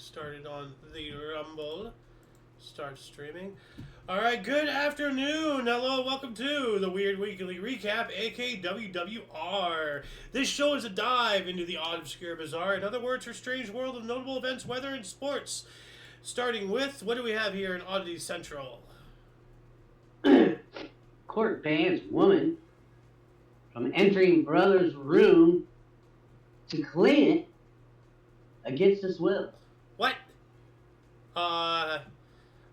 started on the Rumble. Start streaming. Alright, good afternoon. Hello, welcome to the Weird Weekly Recap AKA WWR. This show is a dive into the odd, obscure, bizarre, in other words, her strange world of notable events, weather, and sports. Starting with, what do we have here in Oddity Central? Court bans woman from entering brother's room to clean it against his will. What?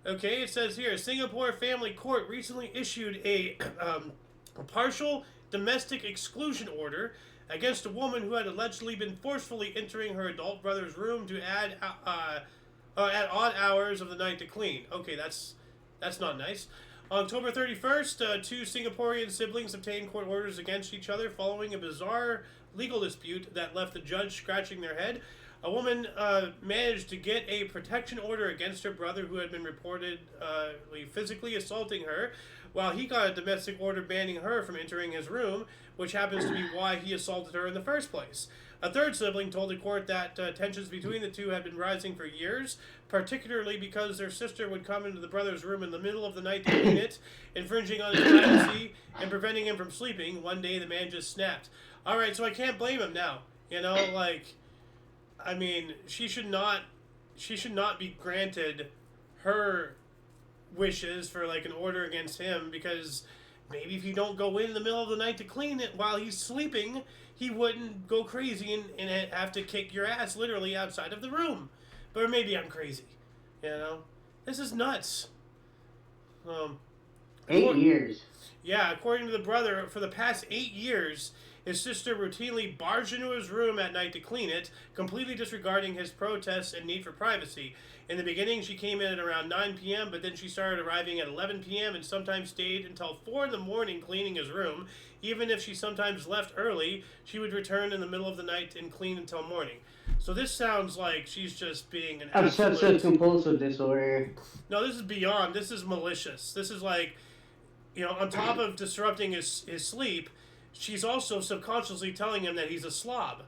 Okay, it says here, Singapore family court recently issued a partial domestic exclusion order against a woman who had allegedly been forcefully entering her adult brother's room to add at odd hours of the night to clean. Okay, that's not nice. On October 31st, two Singaporean siblings obtained court orders against each other following a bizarre legal dispute that left the judge scratching their head. A woman managed to get a protection order against her brother who had been reportedly physically assaulting her, while he got a domestic order banning her from entering his room, which happens to be why he assaulted her in the first place. A third sibling told the court that tensions between the two had been rising for years, particularly because their sister would come into the brother's room in the middle of the night to clean it, infringing on his privacy and preventing him from sleeping. One day the man just snapped. Alright, so I can't blame him now. You know, like, I mean, she should not be granted her wishes for, like, an order against him, because maybe if you don't go in the middle of the night to clean it while he's sleeping, he wouldn't go crazy and have to kick your ass literally outside of the room. But maybe I'm crazy, you know? This is nuts. 8 years. Yeah, according to the brother, for the past 8 years, his sister routinely barged into his room at night to clean it, completely disregarding his protests and need for privacy. In the beginning, she came in at around 9 p.m., but then she started arriving at 11 p.m. and sometimes stayed until 4 in the morning cleaning his room. Even if she sometimes left early, she would return in the middle of the night and clean until morning. So this sounds like she's just being an Obsessive compulsive disorder. No, this is beyond. This is malicious. This is like, you know, on top of disrupting his sleep, she's also subconsciously telling him that he's a slob.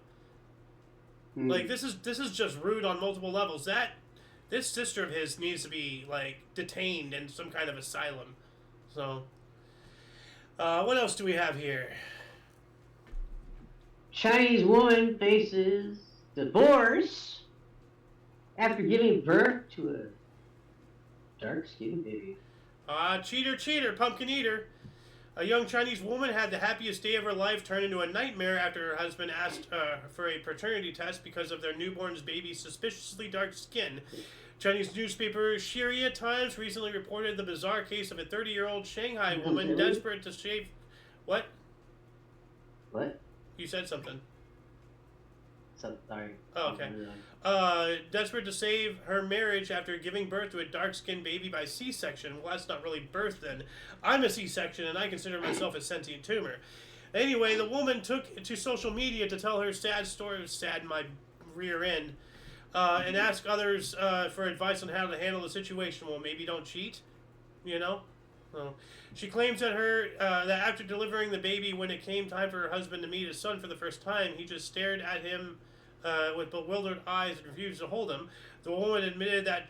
Like, this is just rude on multiple levels. This sister of his needs to be, like, detained in some kind of asylum. So, what else do we have here? Chinese woman faces divorce after giving birth to a dark-skinned baby. Cheater, pumpkin eater. A young Chinese woman had the happiest day of her life turn into a nightmare after her husband asked for a paternity test because of their newborn's baby's suspiciously dark skin. Chinese newspaper Shiria Times recently reported the bizarre case of a 30-year-old Shanghai woman desperate to shave... What? What? You said something. Sorry. Oh, okay. Desperate to save her marriage after giving birth to a dark-skinned baby by C-section. Well, that's not really birth then. I'm a C-section, and I consider myself a sentient tumor. Anyway, the woman took to social media to tell her sad story, sad in my rear end, and ask others for advice on how to handle the situation. Well, maybe don't cheat, you know? Oh. She claims that that after delivering the baby, when it came time for her husband to meet his son for the first time, he just stared at him with bewildered eyes and refused to hold him. The woman admitted that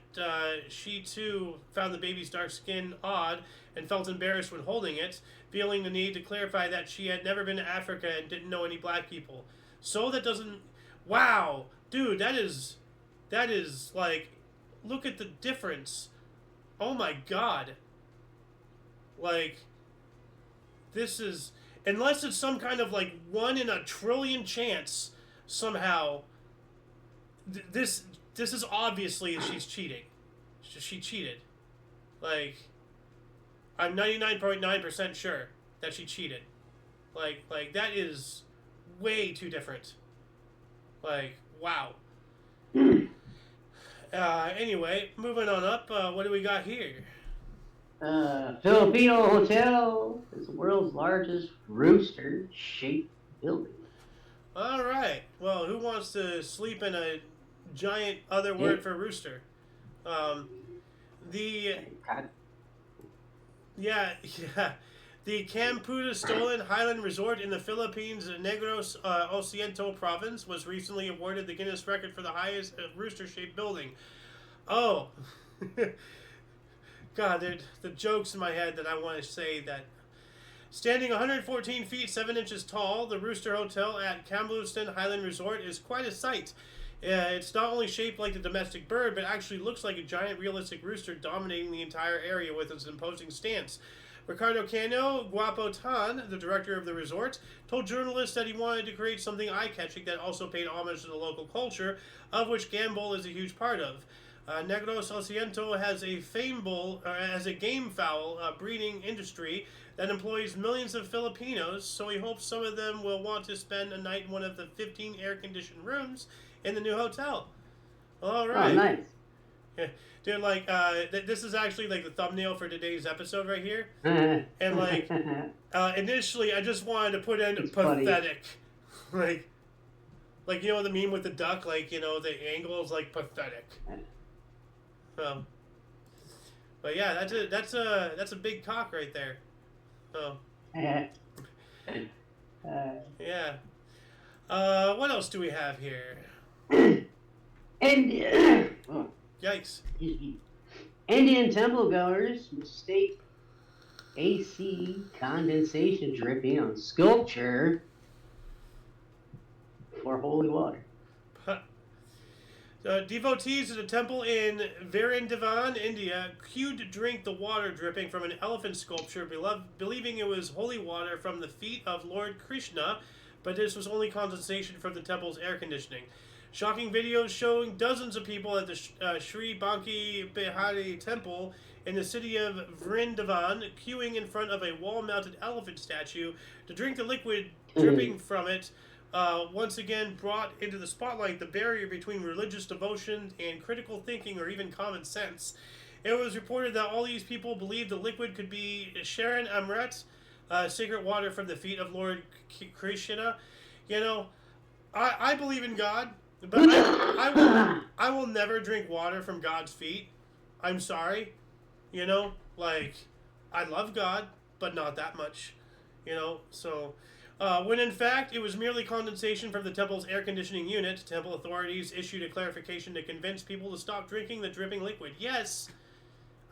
she too found the baby's dark skin odd and felt embarrassed when holding it, feeling the need to clarify that she had never been to Africa and didn't know any black people. So that doesn't... Wow! Dude, that is like... Look at the difference. Oh my god. Like, this is... Unless it's some kind of, like, 1 in a trillion chance... Somehow, this is obviously she's cheating. She cheated. Like, I'm 99.9% sure that she cheated. Like that is way too different. Like, wow. Anyway, moving on up. What do we got here? Filipino hotel is the world's largest rooster-shaped building. All right. Well, who wants to sleep in a giant other word for rooster? Yeah. The Camputa Stolen Highland Resort in the Philippines' Negros Occidental province was recently awarded the Guinness record for the highest rooster-shaped building. Oh, God, the jokes in my head that I want to say that. Standing 114 feet 7 inches tall, the Rooster Hotel at Camputa Highland Resort is quite a sight. It's not only shaped like the domestic bird, but actually looks like a giant realistic rooster dominating the entire area with its imposing stance. Ricardo Cano Guapotan, the director of the resort, told journalists that he wanted to create something eye-catching that also paid homage to the local culture, of which gambol is a huge part of. Negros Occidental has a game fowl breeding industry that employs millions of Filipinos, so he hopes some of them will want to spend a night in one of the 15 air-conditioned rooms in the new hotel. All right. Oh, nice. Yeah. Dude, like, this is actually, like, the thumbnail for today's episode right here. And, like, initially, I just wanted to put in it's pathetic. Like, you know the meme with the duck? Like, you know, the angle is, like, pathetic. But, yeah, that's a big cock right there. So. Yeah. What else do we have here? And... Yikes. Indian temple goers mistake AC condensation dripping on sculpture for holy water. Devotees at a temple in Vrindavan, India, queued to drink the water dripping from an elephant sculpture, believing it was holy water from the feet of Lord Krishna, but this was only condensation from the temple's air conditioning. Shocking videos showing dozens of people at the Sri Banki Bihari temple in the city of Vrindavan queuing in front of a wall-mounted elephant statue to drink the liquid dripping from it once again brought into the spotlight the barrier between religious devotion and critical thinking or even common sense. It was reported that all these people believed the liquid could be Sharon Amrit, sacred water from the feet of Lord Krishna. You know, I believe in God. But I will never drink water from God's feet. I'm sorry. You know, like, I love God, but not that much. You know, so, when in fact it was merely condensation from the temple's air conditioning unit, temple authorities issued a clarification to convince people to stop drinking the dripping liquid. Yes.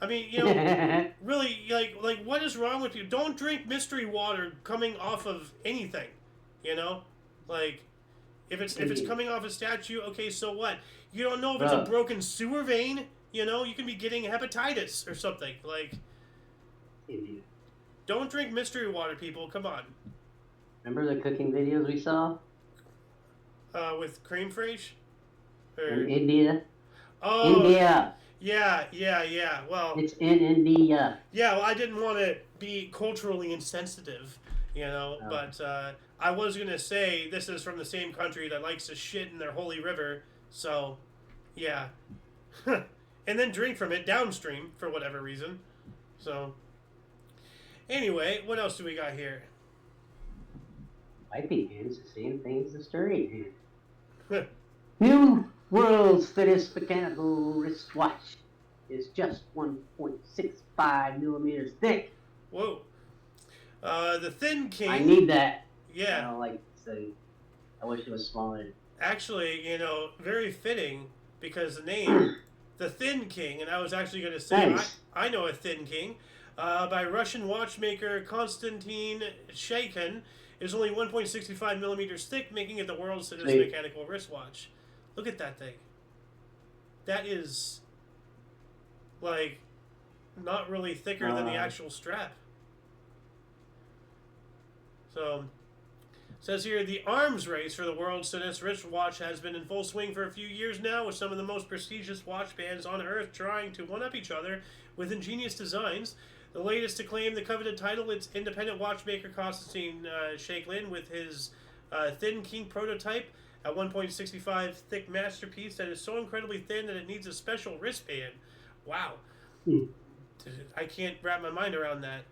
I mean, you know, really, like what is wrong with you? Don't drink mystery water coming off of anything. You know? Like, If it's coming off a statue, okay, so what? You don't know if it's a broken sewer vein, you know? You can be getting hepatitis or something. Like, don't drink mystery water, people. Come on. Remember the cooking videos we saw? With cream fraiche? In India? Oh. India. Yeah. Well. It's in India. Yeah, well, I didn't want to be culturally insensitive, you know, but I was going to say this is from the same country that likes to shit in their holy river, so, yeah. And then drink from it downstream for whatever reason. So, anyway, what else do we got here? Wiping hands the same thing as the stirring hand. New world's fittest mechanical wristwatch is just 1.65 millimeters thick. Whoa. The Thin King. I need that. Yeah. You know, like, so I wish it was smaller. Actually, you know, very fitting because the name, the Thin King, and I was actually going to say, nice. I know a Thin King, by Russian watchmaker Konstantin Shaikin, is only 1.65 millimeters thick, making it the world's thinnest mechanical wristwatch. Look at that thing. That is, like, not really thicker than the actual strap. So, says here, the arms race for the world's thinnest wristwatch has been in full swing for a few years now, with some of the most prestigious watch bands on Earth trying to one-up each other with ingenious designs. The latest to claim the coveted title, it's independent watchmaker Konstantin Shaikin with his Thin King prototype, a 1.65 thick masterpiece that is so incredibly thin that it needs a special wristband. Wow. I can't wrap my mind around that.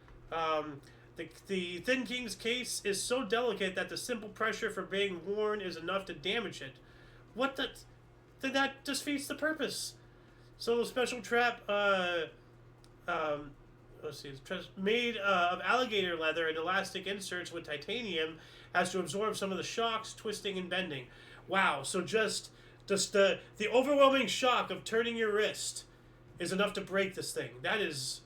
The Thin King's case is so delicate that the simple pressure for being worn is enough to damage it. What the... Then that defeats the purpose. So the special trap, let's see, it's made of alligator leather and elastic inserts with titanium as to absorb some of the shocks, twisting, and bending. Wow, so just the overwhelming shock of turning your wrist is enough to break this thing. That is,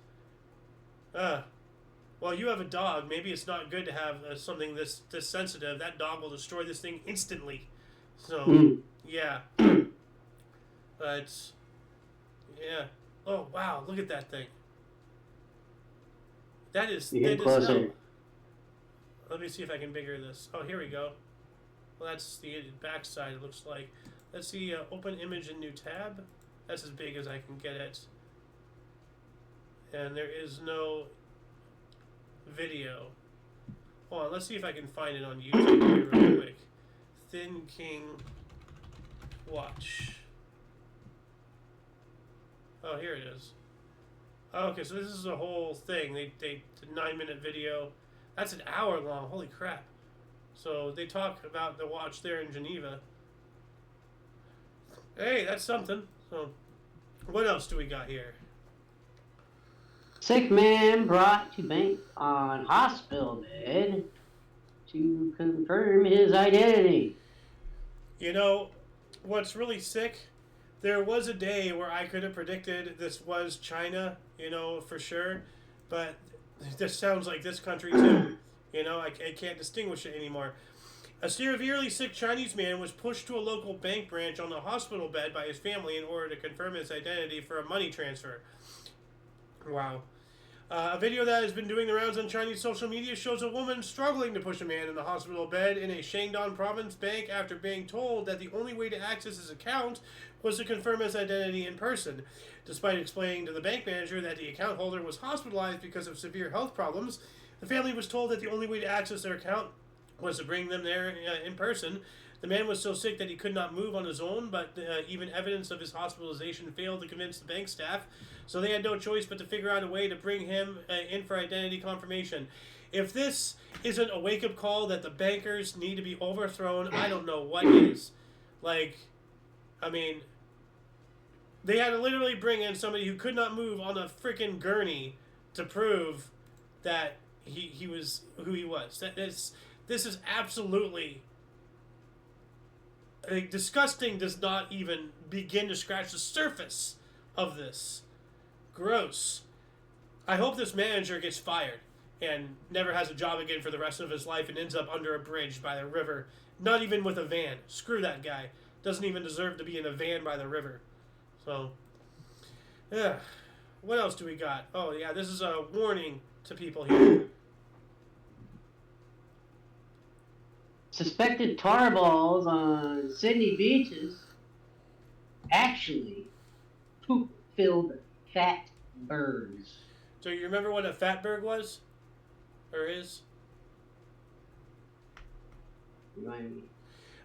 well, you have a dog. Maybe it's not good to have something this sensitive. That dog will destroy this thing instantly. So, yeah. But, yeah. Oh, wow, look at that thing. That is hell. Let me see if I can bigger this. Oh, here we go. Well, that's the back side, it looks like. Let's see, open image in new tab. That's as big as I can get it. And there is no video. Hold on, let's see if I can find it on YouTube here real quick. Thin King Watch. Oh, here it is. Oh, okay, so this is a whole thing. They did a 9-minute video. That's an hour long. Holy crap. So they talk about the watch there in Geneva. Hey, that's something. So, what else do we got here? Sick man brought to bank on hospital bed to confirm his identity. You know, what's really sick? There was a day where I could have predicted this was China, you know, for sure. But this sounds like this country too. You know, I can't distinguish it anymore. A severely sick Chinese man was pushed to a local bank branch on a hospital bed by his family in order to confirm his identity for a money transfer. Wow. A video that has been doing the rounds on Chinese social media shows a woman struggling to push a man in the hospital bed in a Shandong province bank after being told that the only way to access his account was to confirm his identity in person. Despite explaining to the bank manager that the account holder was hospitalized because of severe health problems, the family was told that the only way to access their account was to bring them there in person. The man was so sick that he could not move on his own, but even evidence of his hospitalization failed to convince the bank staff, so they had no choice but to figure out a way to bring him in for identity confirmation. If this isn't a wake-up call that the bankers need to be overthrown, I don't know what is. Like, I mean, they had to literally bring in somebody who could not move on a freaking gurney to prove that he was who he was. This is absolutely... Like, disgusting does not even begin to scratch the surface of this. Gross. I hope this manager gets fired and never has a job again for the rest of his life and ends up under a bridge by the river. Not even with a van. Screw that guy. Doesn't even deserve to be in a van by the river. So, yeah. What else do we got? Oh, yeah, this is a warning to people here. Suspected tar balls on Sydney beaches actually poop-filled fat birds. So you remember what a fatberg was? Or is? Remind me.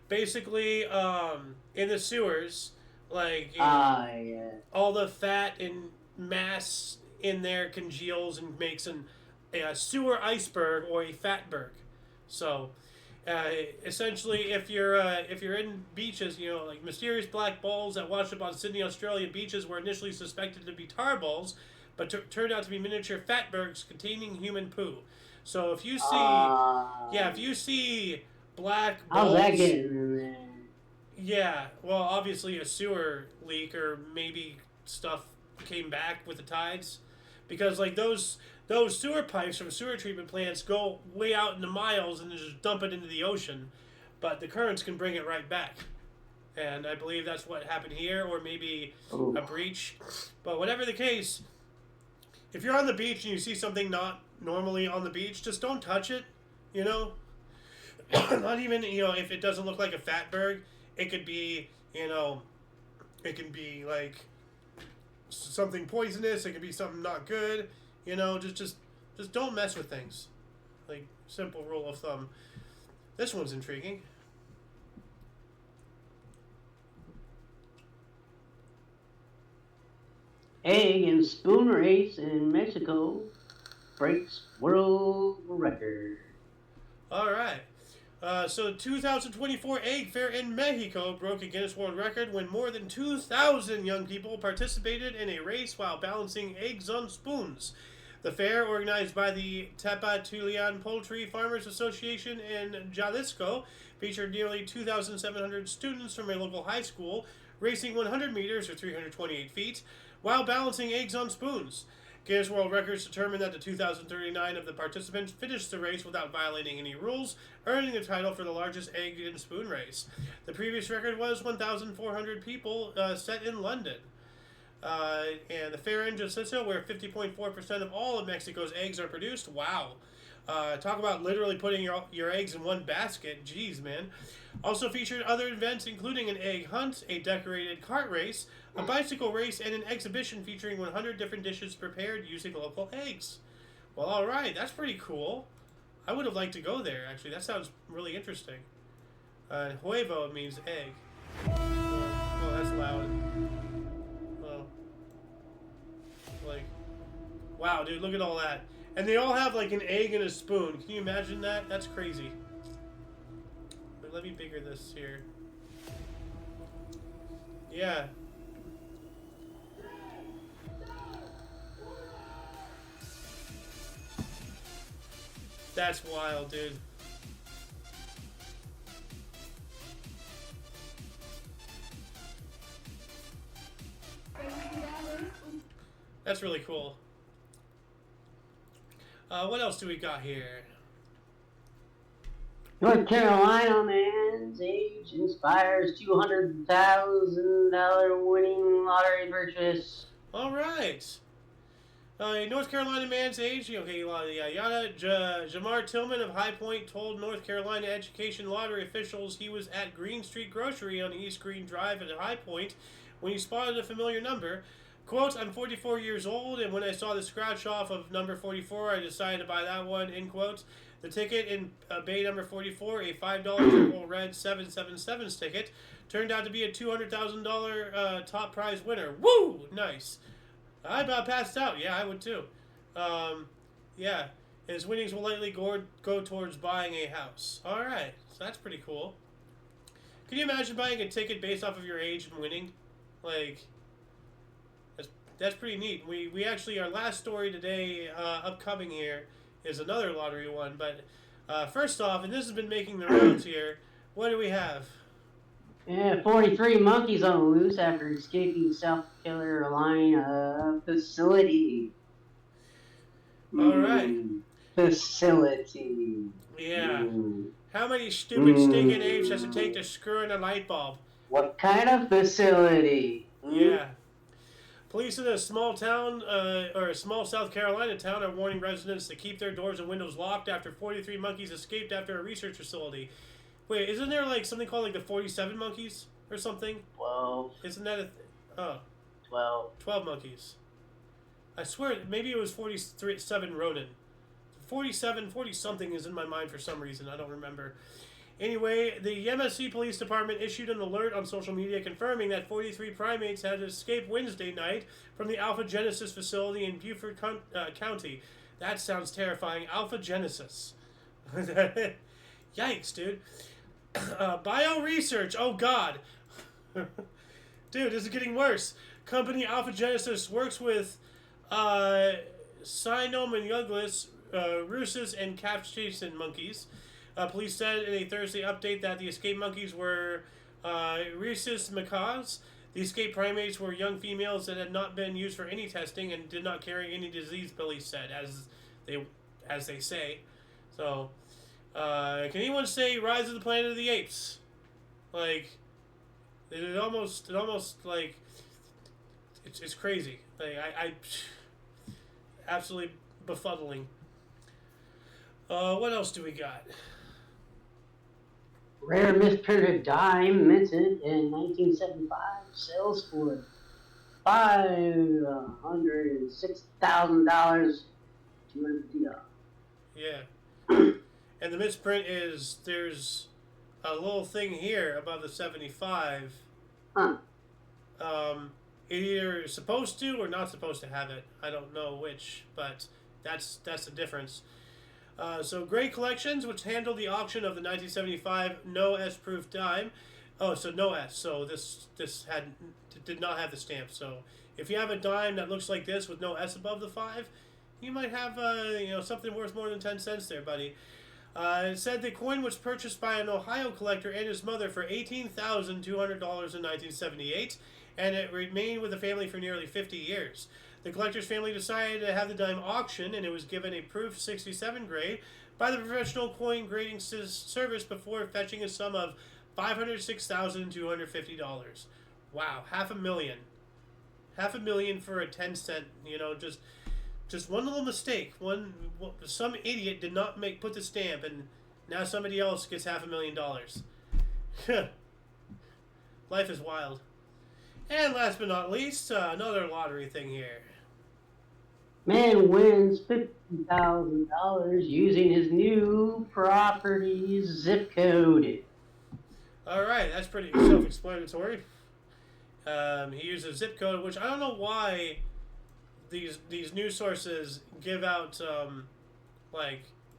Basically, in the sewers, like, Yeah. all the fat and mass in there congeals and makes a sewer iceberg or a fatberg. So, essentially, if you're in beaches, you know, like mysterious black balls that washed up on Sydney, Australia beaches were initially suspected to be tar balls, but turned out to be miniature fatbergs containing human poo. So if you see, if you see black balls, how's that getting in there? Yeah, well, obviously a sewer leak or maybe stuff came back with the tides, because like those sewer pipes from sewer treatment plants go way out into miles and just dump it into the ocean, but the currents can bring it right back. And I believe that's what happened here, or maybe a breach. But whatever the case, if you're on the beach and you see something not normally on the beach, just don't touch it, you know? Not even, you know, if it doesn't look like a fatberg, it could be, you know, it can be like something poisonous, it could be something not good. You know, just don't mess with things. Like, simple rule of thumb. This one's intriguing. Egg and spoon race in Mexico breaks world record. All right. So, 2024 Egg Fair in Mexico broke a Guinness World Record when more than 2,000 young people participated in a race while balancing eggs on spoons. The fair, organized by the Tepatulian Poultry Farmers Association in Jalisco, featured nearly 2,700 students from a local high school racing 100 meters or 328 feet while balancing eggs on spoons. Guinness World Records determined that the 2,039 of the participants finished the race without violating any rules, earning the title for the largest egg and spoon race. The previous record was 1,400 people set in London. And the fair in Jalisco, where 50.4% of all of Mexico's eggs are produced. Wow. Talk about literally putting your eggs in one basket. Jeez, man. Also featured other events, including an egg hunt, a decorated cart race, a bicycle race, and an exhibition featuring 100 different dishes prepared using local eggs. Well, all right. That's pretty cool. I would have liked to go there, actually. That sounds really interesting. Huevo means egg. Oh, that's loud. Like, wow, dude, look at all that. And they all have like an egg and a spoon. Can you imagine that? That's crazy. But let me bigger this here. Yeah. That's wild, dude. That's really cool. What else do we got here? North Carolina man's age inspires $200,000 winning lottery purchase. All right. A North Carolina man's age, okay, yada yada. Jamar Tillman of High Point told North Carolina Education Lottery officials he was at Green Street Grocery on East Green Drive at High Point when he spotted a familiar number. Quote, I'm 44 years old, and when I saw the scratch off of number 44, I decided to buy that one, end quote. The ticket in bay number 44, a $5 triple red 777 ticket, turned out to be a $200,000 top prize winner. Woo! Nice. I about passed out. Yeah, I would too. Yeah. His winnings will likely go towards buying a house. All right. So that's pretty cool. Can you imagine buying a ticket based off of your age and winning? Like... That's pretty neat. We actually, our last story today, upcoming here, is another lottery one. But first off, and this has been making the rounds here, what do we have? Yeah, 43 monkeys on the loose after escaping South Carolina facility. All right. Facility. Yeah. How many stupid stinking apes does it take to screw in a light bulb? What kind of facility? Yeah. Police in a small town, or a small South Carolina town, are warning residents to keep their doors and windows locked after 43 monkeys escaped after a research facility. Wait, isn't there like something called like the 47 monkeys or something? 12. Isn't that a 12. 12 monkeys. I swear, maybe it was 47 rodent. 40 something is in my mind for some reason. I don't remember. Anyway, the MSC Police Department issued an alert on social media confirming that 43 primates had escaped Wednesday night from the Alpha Genesis facility in Beaufort County. That sounds terrifying. Alpha Genesis. Yikes, dude. Bio research. Oh, God. Dude, this is getting worse. Company Alpha Genesis works with Cynomolgus, rhesus, and capsaicin monkeys. Police said in a Thursday update that the escaped monkeys were rhesus macaques. The escaped primates were young females that had not been used for any testing and did not carry any disease, police said, as they say. So, can anyone say Rise of the Planet of the Apes? Like, it almost like, it's crazy. Like, I absolutely befuddling. What else do we got? Rare misprinted dime minted in 1975 sells for $506,000, $250. Yeah. And the misprint is there's a little thing here above the 75. Huh. It either is supposed to or not supposed to have it. I don't know which, but that's the difference. So Great Collections, which handled the auction of the 1975 No S proof dime. Oh, so no S. So this did not have the stamp. So if you have a dime that looks like this with no S above the 5, you might have something worth more than 10 cents there, buddy. It said the coin was purchased by an Ohio collector and his mother for $18,200 in 1978, and it remained with the family for nearly 50 years. The collector's family decided to have the dime auctioned, and it was given a proof 67 grade by the professional coin grading service before fetching a sum of $506,250. Wow, $500,000. $500,000 for a 10 cent. Just one little mistake. Some idiot did not put the stamp, and now somebody else gets $500,000. Life is wild. And last but not least, another lottery thing here. Man wins $50,000 using his new property's zip code. All right, that's pretty self-explanatory. He used a zip code, which I don't know why these news sources give out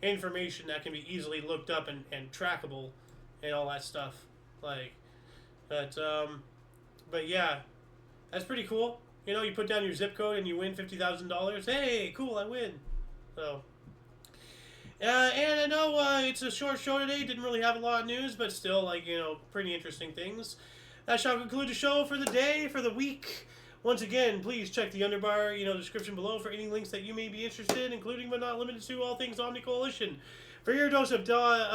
information that can be easily looked up and trackable and all that stuff. But yeah, that's pretty cool. You put down your zip code and you win $50,000. Hey, cool, I win. So, and I know it's a short show today. Didn't really have a lot of news, but still, pretty interesting things. That shall conclude the show for the day, for the week. Once again, please check the underbar, description below for any links that you may be interested in, including but not limited to all things Omni Coalition. For your dose of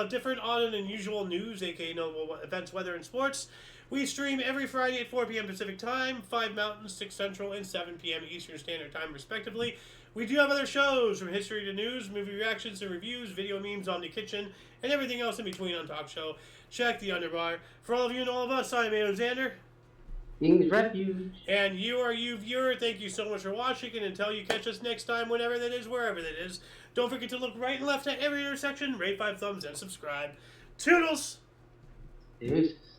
different, odd, and unusual news, aka notable events, weather, and sports, we stream every Friday at 4 p.m. Pacific Time, 5 Mountain, 6 Central, and 7 p.m. Eastern Standard Time, respectively. We do have other shows, from history to news, movie reactions and reviews, video memes, Omni Kitchen, and everything else in between on Talk Show. Check the underbar. For all of you and all of us, I'm Alexander. King's Refuge. And you are you viewer. Thank you so much for watching, and until you catch us next time, whenever that is, wherever that is, don't forget to look right and left at every intersection, rate 5 thumbs, and subscribe. Toodles! Deuces.